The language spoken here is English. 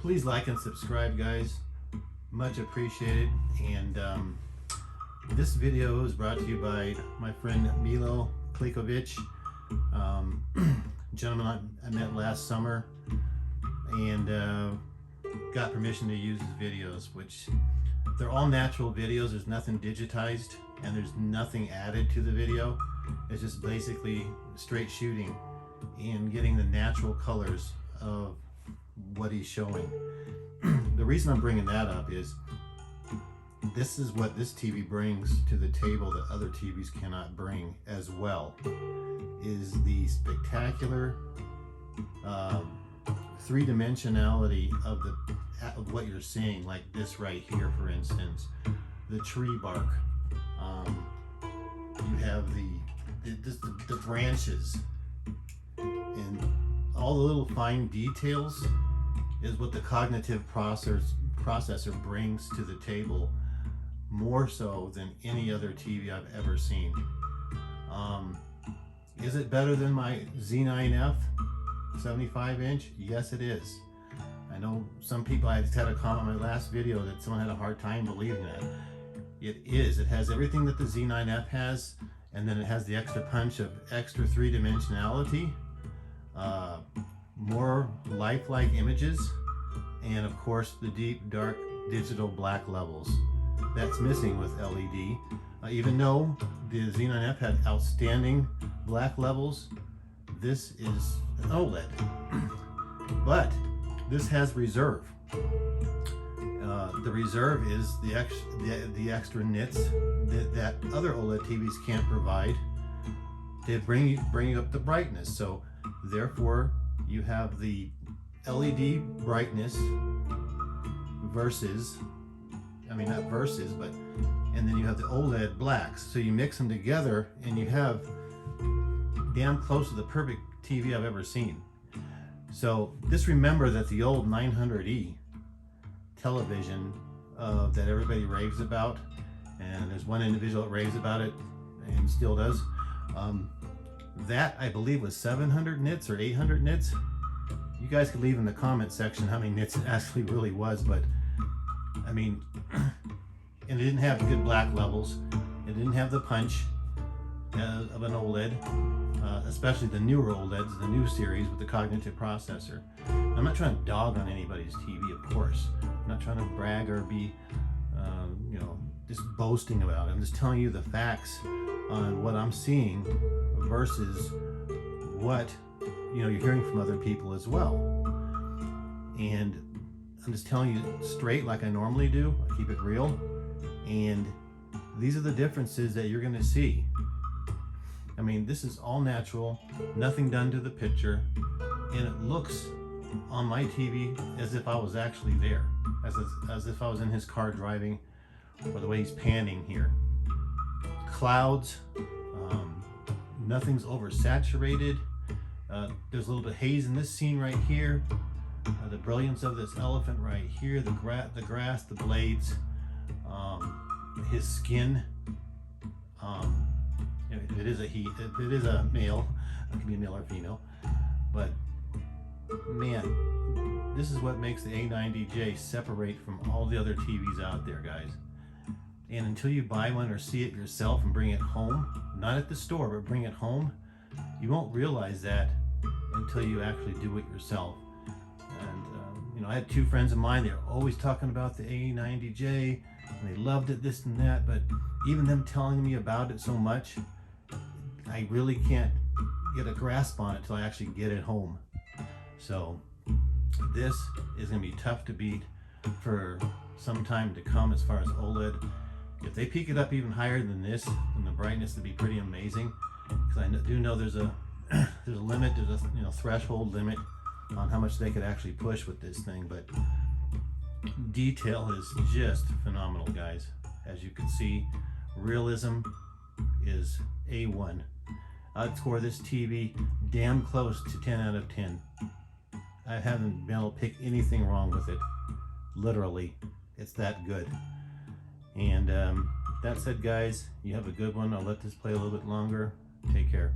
Please like and subscribe, guys. Much appreciated. And this video is brought to you by my friend Milo Klikovic, gentleman I met last summer, and got permission to use his videos, which they're all natural videos. There's nothing digitized and there's nothing added to the video. It's just basically straight shooting and getting the natural colors of what he's showing. The reason I'm bringing that up is this is what this TV brings to the table that other TVs cannot bring as well, is the spectacular three-dimensionality of what you're seeing, like this right here, for instance, the tree bark. You have the branches, and all the little fine details is what the cognitive processor brings to the table, more so than any other TV I've ever seen. Is it better than my Z9F 75-inch? Yes, it is. I know some people, I just had a comment in my last video that someone had a hard time believing that. It is. It has everything that the Z9F has, and then it has the extra punch of extra three-dimensionality, more lifelike images, and of course the deep, dark, digital black levels. That's missing with LED. Even though the Z9F had outstanding black levels, this is an OLED. But this has reserve. The reserve is the extra nits that other OLED TVs can't provide. They bring up the brightness, so therefore you have the LED brightness versus, I mean not versus, but, and then you have the OLED blacks. So you mix them together and you have damn close to the perfect TV I've ever seen. So just remember that the old 900E television that everybody raves about, and there's one individual that raves about it and still does, that I believe was 700 nits or 800 nits. You guys could leave in the comment section how many nits it actually really was, but I mean, and it didn't have good black levels. It didn't have the punch of an OLED, especially the newer OLEDs, the new series with the cognitive processor. I'm not trying to dog on anybody's TV, of course. I'm not trying to brag or be, you know, just boasting about it. I'm just telling you the facts on what I'm seeing versus what, you know, you're hearing from other people as well. And I'm just telling you straight like I normally do. I keep it real. And these are the differences that you're going to see. I mean, this is all natural, nothing done to the picture, and it looks on my TV as if I was actually there, as if I was in his car driving, or the way he's panning here. Clouds, nothing's oversaturated. There's a little bit of haze in this scene right here. The brilliance of this elephant right here, the grass, the blades, his skin. If it is a he, if it is a male, it can be a male or female. But man, this is what makes the A90J separate from all the other TVs out there, guys. And until you buy one or see it yourself and bring it home, not at the store, but bring it home, you won't realize that until you actually do it yourself. And you know, I had two friends of mine, they were always talking about the A90J, and they loved it, this and that, but even them telling me about it so much, I really can't get a grasp on it until I actually get it home. So this is going to be tough to beat for some time to come as far as OLED. If they peak it up even higher than this, then the brightness would be pretty amazing. Because I do know there's a limit, there's a threshold limit on how much they could actually push with this thing. But detail is just phenomenal, guys. As you can see, realism is A1. I'd score this TV damn close to 10 out of 10. I haven't been able to pick anything wrong with it. Literally, it's that good. And that said, guys, you have a good one. I'll let this play a little bit longer. Take care.